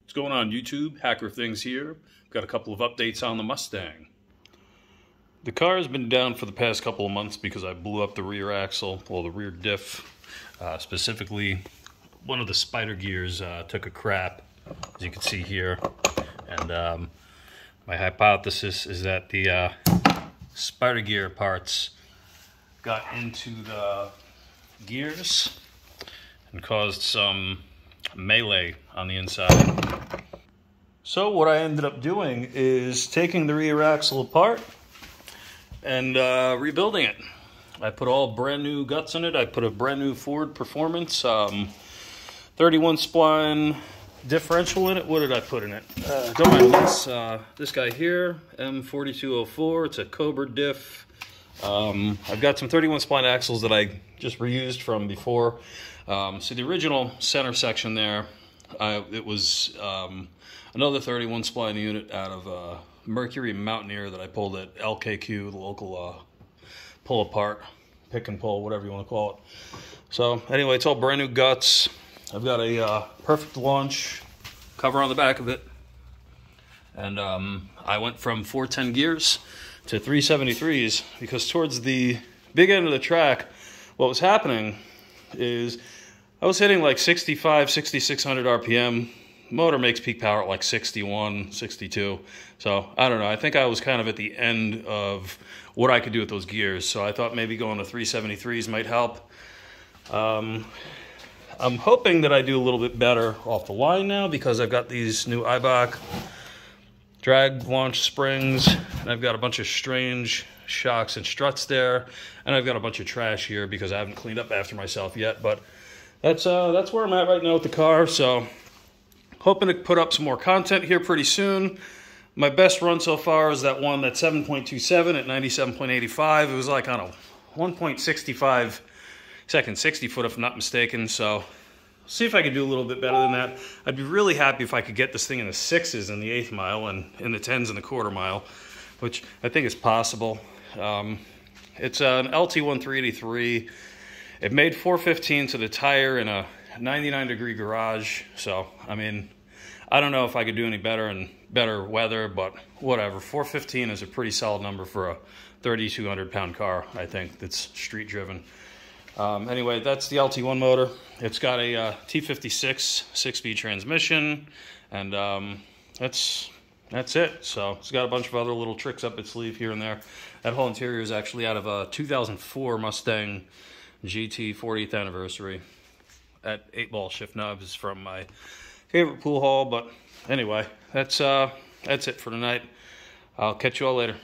What's going on YouTube? Hacker Things here. Got a couple of updates on the Mustang. The car has been down for the past couple of months because I blew up the rear axle, or the rear diff. Specifically, one of the spider gears took a crap, as you can see here. And my hypothesis is that the spider gear parts got into the gears and caused some melee on the inside. So what I ended up doing is taking the rear axle apart and rebuilding it. I put all brand new guts in it. I put a brand new Ford Performance 31 spline differential in it. What did I put in it? Don't mind this guy here, M4204. It's a Cobra diff. I've got some 31 spline axles that I just reused from before. So the original center section there, it was another 31 spline unit out of Mercury Mountaineer that I pulled at LKQ, the local pull apart, pick and pull, whatever you want to call it. So anyway, it's all brand new guts. I've got a perfect launch cover on the back of it. And I went from 410 gears to 373s because towards the big end of the track, what was happening is I was hitting like 65, 6600 RPM. Motor makes peak power at like 61, 62. So I don't know. I think I was kind of at the end of what I could do with those gears. So I thought maybe going to 373s might help. I'm hoping that I do a little bit better off the line now because I've got these new Eibach Drag-Launch springs, and I've got a bunch of strange shocks and struts there, and I've got a bunch of trash here because I haven't cleaned up after myself yet. But that's where I'm at right now with the car. So hoping to put up some more content here pretty soon. My best run so far is that one, that 7.27 at 97.85. It was like, I don't know, 1.65 second 60 foot if I'm not mistaken. So see if I can do a little bit better than that. I'd be really happy if I could get this thing in the 6s in the 1/8 mile and in the 10s in the 1/4 mile, which I think is possible. It's an LT1 383. It made 415 to the tire in a 99-degree garage. So, I mean, I don't know if I could do any better in better weather, but whatever. 415 is a pretty solid number for a 3,200-pound car, I think, that's street driven. Anyway, that's the LT1 motor. It's got a T56 6-speed transmission, and that's it. So it's got a bunch of other little tricks up its sleeve here and there. That whole interior is actually out of a 2004 Mustang GT 40th anniversary. That 8-ball shift knob is from my favorite pool hall. But anyway, that's it for tonight. I'll catch you all later.